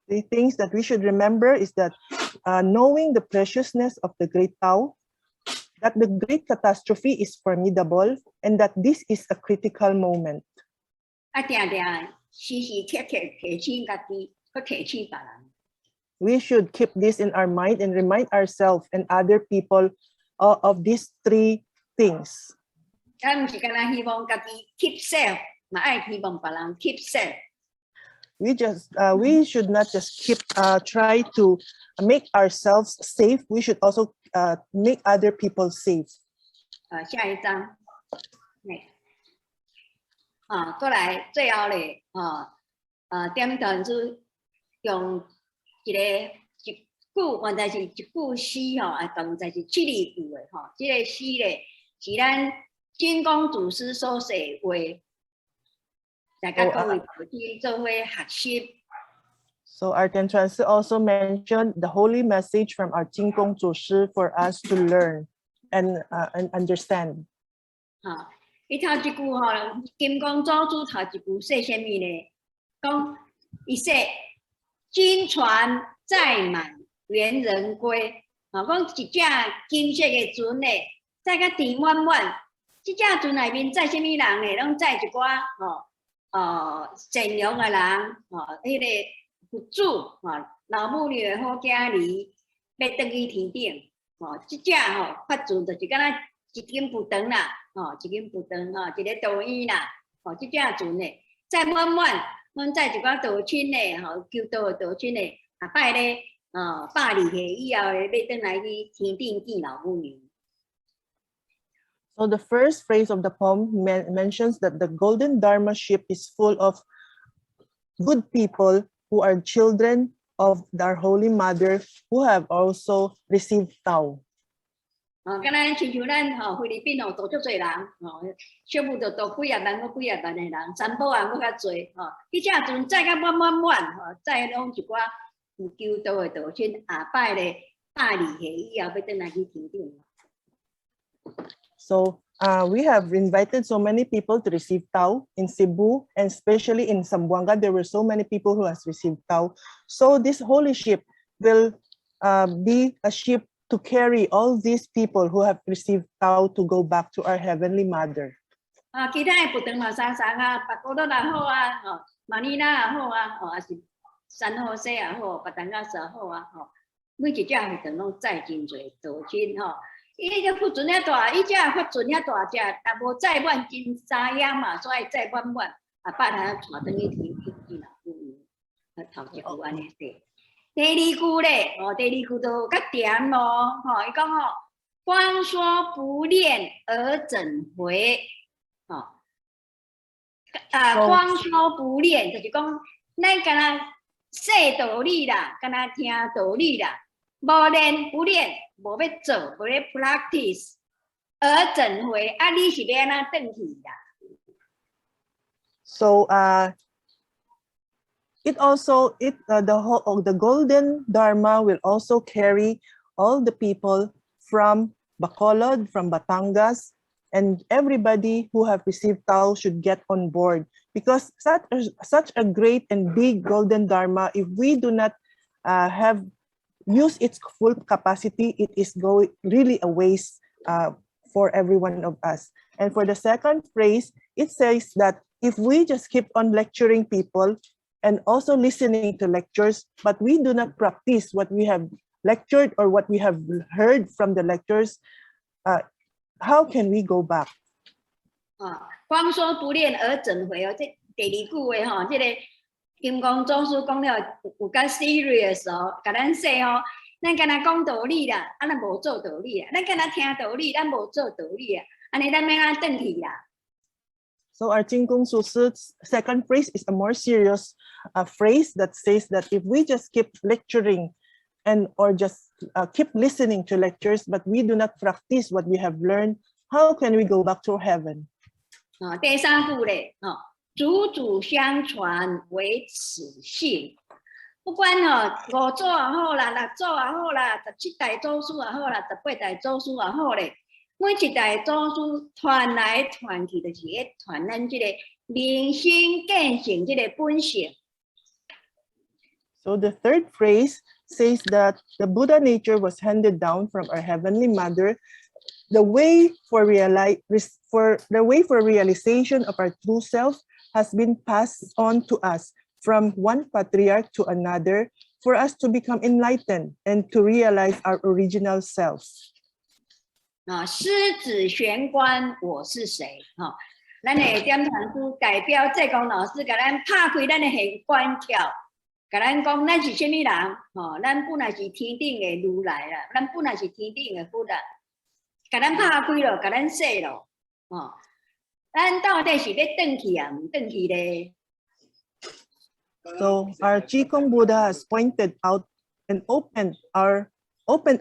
The things that we should remember is that knowing the preciousness of the great Tao, that the great catastrophe is formidable, and that this is a critical moment. 定定时时刻刻提醒家己，搁提醒别人。We should keep this in our mind and remind ourselves and other people of these three things. 咱唔是干那希望家己 keep safe，嘛爱希望别人 keep safe。We should not just keep try to make ourselves safe. We should also make other people safe. 下一章，过来最后咧，点段子用一句，原来是一句诗当在是7字句的这个诗咧是咱真光祖师所写话，大家各位去做伙学习。So our Translator also mentioned the holy message from our Jingkong Zushi for us to learn and understand. 伊头一句金光祖师头一句说什么呢？讲伊说金船载满猿人归。讲一只金色的船咧，载甲甜满满。这只船内面载什么人咧？拢载一寡善良的人，迄个佛祖老母女的好囝儿要登去天顶。这只法船就是敢若一根布灯啦，一根布灯一个导演啦，这只船咧载满满，阮载一寡道亲咧，求道的道亲咧，下摆咧120岁以后咧，要登来去天顶见老母女。So the first phrase of the poem mentions that the golden Dharma ship is full of good people who are children of our Holy Mother who have also received Tao. 敢若亲像咱菲律宾多足侪人小母就多几万个几万的人，三宝啊搁较侪迄只船载甲满载拢一寡有求道的道亲，下摆咧120岁以后要登来去天顶。So we have invited so many people to receive Tao in Cebu, and especially in Zamboanga, there were so many people who has received Tao. So this holy ship will be a ship to carry all these people who have received Tao to go back to our Heavenly Mother. 其他的不等山巴哥多也好马尼拉也好还是san Jose也好，巴丹加斯也好每一只不等拢载真侪道亲伊个不准遐大，伊只发准遐大只，但无载满真沙样嘛，所以载满把它带转去天顶啦。头一句安尼说，第二句咧，第二句就较甜咯，伊讲光说不练而怎回？光说不练就是讲，咱干那说道理啦，干那听道理啦。无练不练，无要做，无咧 practice， 而怎会你是要安怎转去啦 So the golden Dharma will also carry all the people from Bacolod, from Batangas, and everybody who have received Tao should get on board, because such a great and big golden Dharma, if we do not use its full capacity, it is really a waste for every one of us. And for the second phrase, it says that if we just keep on lecturing people and also listening to lectures, but we do not practice what we have lectured or what we have heard from the lectures, how can we go back? 光说不练而怎会这第二句话这个金刚祖师讲了有较 serious 甲咱说咱敢若讲道理啦，咱无做道理啦，咱敢若听道理，咱无做道理啊，安尼咱要安怎转去啦？ So our Jing Kung Su Si's second phrase is a more serious phrase that says that if we just keep lecturing and or just keep listening to lectures, but we do not practice what we have learned, how can we go back to heaven? 第三句咧，祖祖相传为此信。不管5祖也好啦，6祖也好啦，17代祖师也好啦，18代祖师也好咧，每一代祖师传来传去，就是咧传咱这个明心见性这个本性。So the third phrase says that the Buddha nature was handed down from our Heavenly Mother. The way for realization of our true self has been passed on to us from one patriarch to another for us to become enlightened and to realize our original selves. 狮子玄关我是谁？咱的点传师代表济公老师，甲咱拍开咱的玄关条，甲咱讲咱是什么人？咱本来是天顶的如来啦，咱本来是天顶的佛啦，甲咱拍开了，甲咱说了，咱到底是要转去啊？唔转去咧？ So our Qigong Buddha has pointed out and opened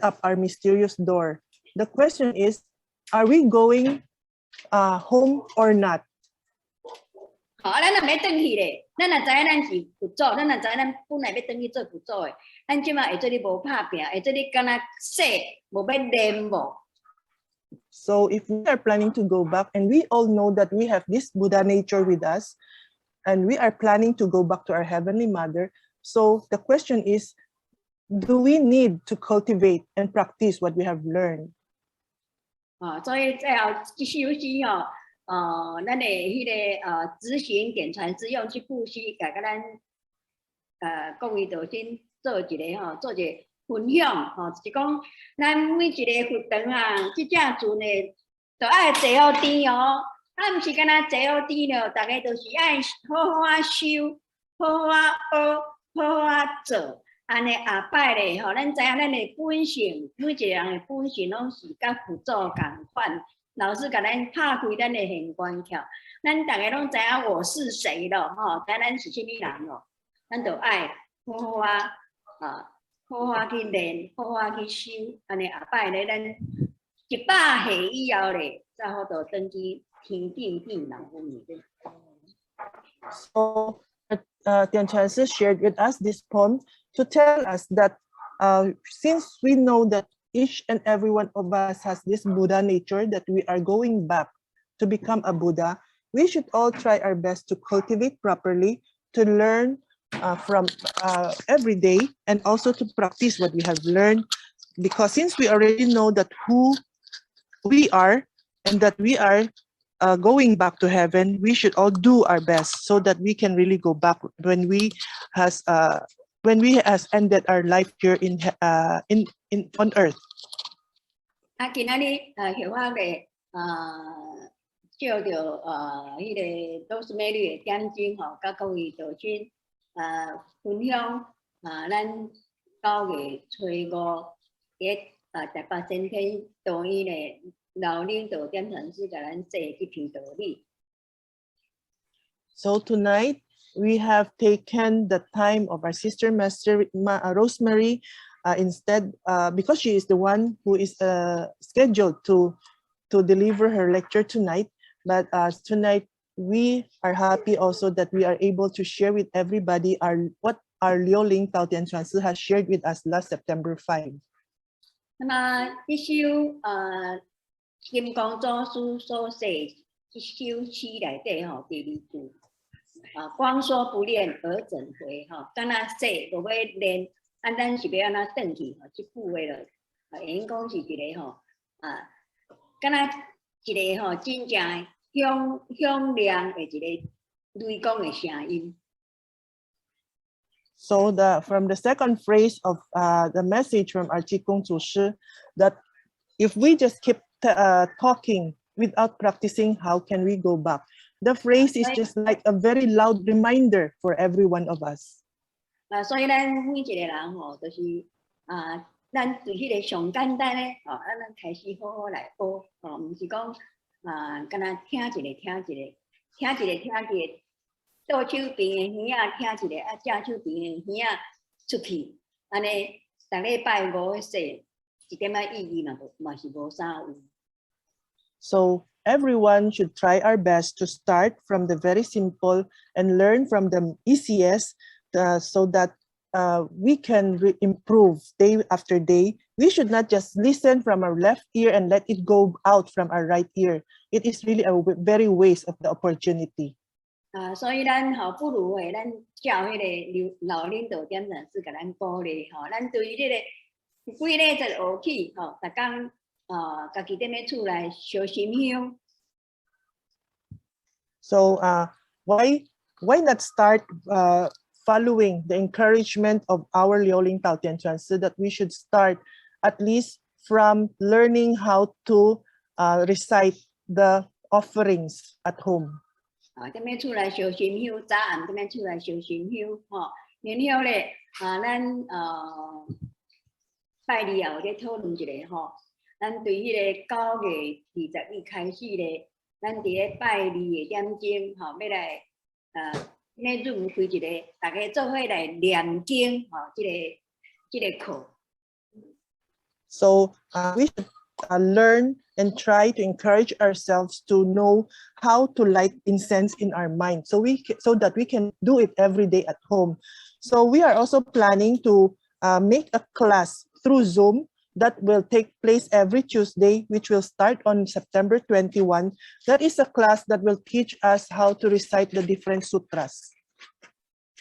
up our mysterious door. The question is, are we going home or not? 咱若要转去咧，咱若知影咱是佛祖，咱若知影咱本来要转去做佛祖的，咱即马会做你无拍拼，会做你敢若说无要练无。 So if we are planning to go back, and we all know that we have this Buddha nature with us, and we are planning to go back to our Heavenly Mother, so the question is, do we need to cultivate and practice what we have learned? 所以最后一首诗咱的迄个执行点传师用这部诗，甲咱各位道先做一个做一个分享就是讲咱每一个佛堂这只船呢，都爱坐好甜毋是干那坐好甜了，大家都是爱好好修，好好学，好好做。 安尼下摆咧咱知影咱的本性，每一个人的本性拢是甲佛祖共款。老师甲咱拍开咱的玄关窍，咱大家拢知影我是谁咯，知咱是甚么人咯，咱就爱好好去练，好好去修。安尼下摆咧，咱100岁以后咧，才好到登去天顶见老母的。So, Tian Chuan Shi shared with us this poem to tell us that since we know that each and every one of us has this Buddha nature, that we are going back to become a Buddha, we should all try our best to cultivate properly, to learn from every day, and also to practice what we have learned. Because since we already know that who we are and that we are going back to heaven, we should all do our best so that we can really go back when we has ended our life here on earth. 今仔日协法咧照着迄个都是美丽的点睛甲各位道亲分享咱9月初5伫台北先天道院咧老领导点传师甲咱说这篇道理。So tonight we have taken the time of our sister Master Rosemary instead because she is the one who is scheduled to deliver her lecture tonight. But tonight we are happy also that we are able to share with everybody what our Liu Ling Tao Tian Chuan Shi has shared with us last September 5. 那么一首金光祖师所写一首诗内底第2句光说不练而怎回敢若说无要练，咱是要安怎转去这句话了，因讲是一个敢若一个真正响亮的一个雷公的声音。So from the second phrase of the message from our Qigong Zu Shi, that if we just keep talking without practicing, how can we go back? The phrase is just like a very loud reminder for every one of us. 所以咱每一个人就是咱对迄个上简单咧咱开始好好来学毋是讲敢若听一个，听一个听一个，倒手边的耳仔听一个，正手边的耳仔出去，安尼逐礼拜5说，一点仔意义嘛是无啥有。So everyone should try our best to start from the very simple and learn from the easiest so that we can improve day after day. We should not just listen from our left ear and let it go out from our right ear. It is really a very waste of the opportunity. 所以咱不如咱叫迄个老领导点上师，甲咱鼓励咱对于这个几日才学起逐工家己踮咧厝内烧心香。So why not start following the encouragement of our Liu Ling Tao so that we should start at least from learning how to recite the offerings at home. 踮咧厝内烧心香，早暗踮咧厝内烧心香然后咧咱拜二后咧讨论一下咱对迄个9月20日开始咧，咱伫咧拜二的点钟要来内容开一个，大家做伙来念经这个课。So we should learn and try to encourage ourselves to know how to light incense in our mind, so that we can do it every day at home. So we are also planning to make a class through Zoom that will take place every Tuesday, which will start on September 21. That is a class that will teach us how to recite the different sutras.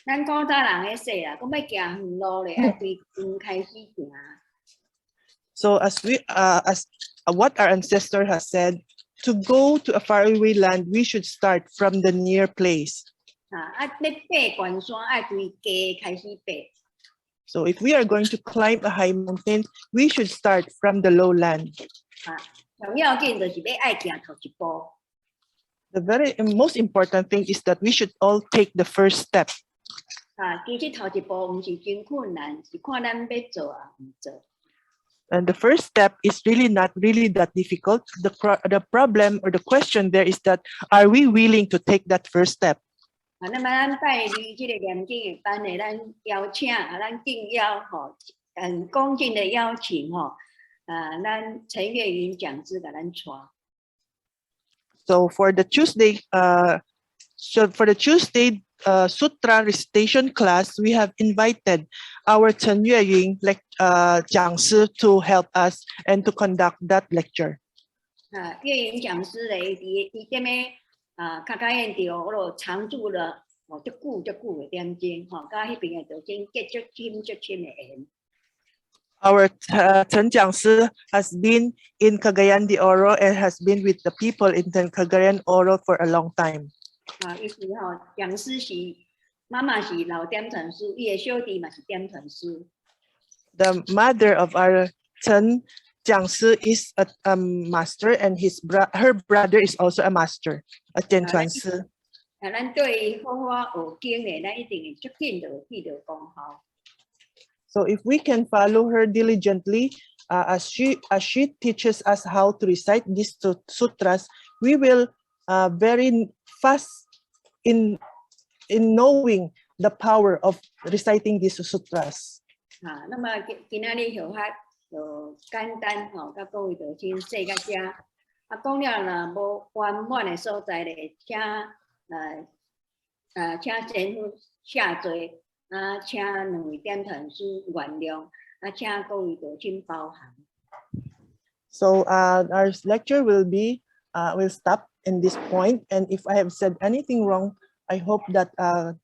咱古早人咧说啦，讲要行远路咧，爱对根开始行。So as what our ancestor has said, to go to a faraway land, we should start from the near place. 要爬悬山，爱对家开始爬。So if we are going to climb a high mountain, we should start from the lowland. 上要紧就是要爱行头一步。The very most important thing is that we should all take the first step. 其实头一步唔是真困難，是看咱要做啊唔做。And the first step is really not really that difficult. The problem or the question there is that, are we willing to take that first step? 那么咱拜二这个念经的班呢，咱邀请咱敬邀很恭敬的邀请咱陈月云讲师给咱带。So for the Tuesday, Sutra recitation class, we have invited our Chen Yueying讲师 to help us and to conduct that lecture. 月云讲师咧，伊踮咧卡宴场咯，常住了足久的点钟甲迄边的就真结足深的缘。Our Chen 讲师 has been in Cagayan de Oro and has been with the people in Cagayan de Oro for a long time. 伊是讲师是妈妈是老点传师，伊的小弟嘛是点传师。The mother of our Chen 讲师 is a master, and her brother is also a master, a 点传师。咱对好学经的，咱一定会足紧就记得功效。So if we can follow her diligently, as she teaches us how to recite these sutras, we will very fast in knowing the power of reciting these sutras. 那么今仔日学法就简单甲各位就先说到这。讲了若无圆满的所在咧，请先父下罪。请两位点传师原谅，请各位就请包涵。So our lecture will stop in this point, and if I have said anything wrong, I hope that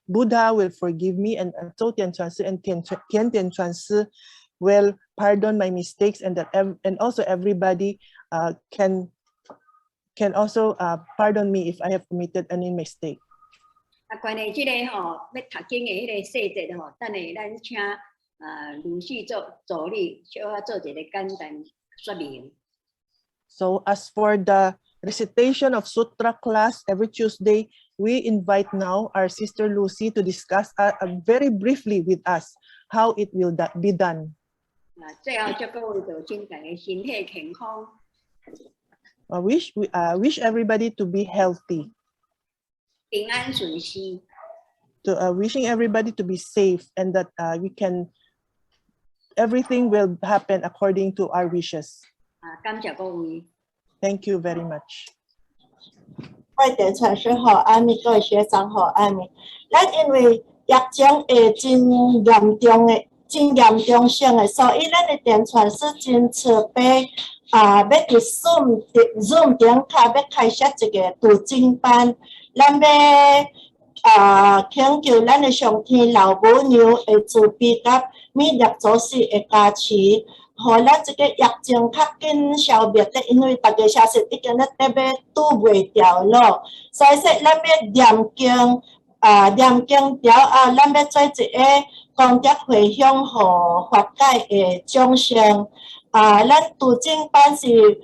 Buddha will forgive me, and Zhou Tian Chuan Si and Tian Tian Chuan Si will pardon my mistakes, and also everybody can also pardon me if I have committed any mistake. 关于这个要读经的迄个细节等下咱请卢系助理小做一个简单说明。So as for the recitation of sutra class every Tuesday, we invite now our sister Lucy to discuss very briefly with us how it will be done. 最后祝各位就请大家身体健康。Wish everybody to be healthy. 平安顺遂。To wishing everybody to be safe and that everything will happen according to our wishes. 感謝各位。Thank you very much. 各位地傳師好，阿咪各位學長好，阿咪。咱因為疫情會真嚴重性的，所以咱的電傳師真籌備要佇 Zoom 頂卡要開設一個讀經班，咱要請求咱的上天老母娘會慈悲甲免疫祖師會加持。互咱這個疫情較緊消滅的，因為大家消息已經咧要拄袂掉咯，所以說咱要念經條咱要做一個功德回向予法界的眾生。咱讀經班是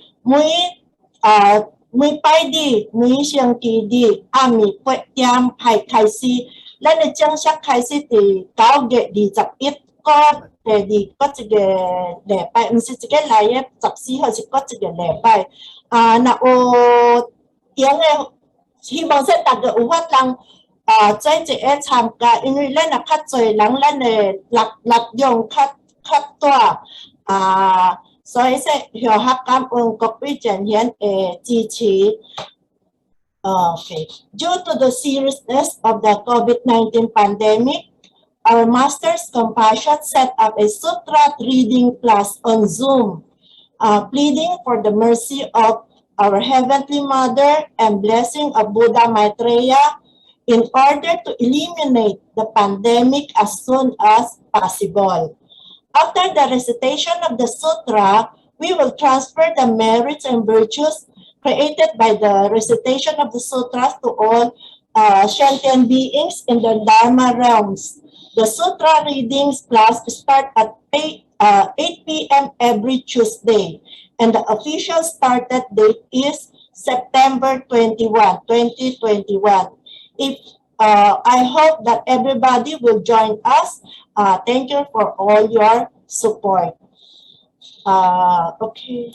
每拜日、每星期日暗暝8點開始，咱的正式開始佇9月21個。第二，嗰一個禮拜，唔是一個來嘅14號，是嗰一個禮拜。若有用嘅，希望說大家有法通做一個參加，因為咱若較濟人，咱的力量較大。所以說，向較感恩各位前賢的支持。Okay. Due to the seriousness of the COVID-19 pandemic, our Master's Compassion set up a sutra reading class on Zoom, pleading for the mercy of our Heavenly Mother and blessing of Buddha Maitreya in order to eliminate the pandemic as soon as possible. After the recitation of the sutra, we will transfer the merits and virtues created by the recitation of the sutras to all sentient beings in the Dharma realms. The sutra readings class start at 8 p.m. every Tuesday, and the official started date is September 21, 2021. I hope that everybody will join us. Thank you for all your support. Okay.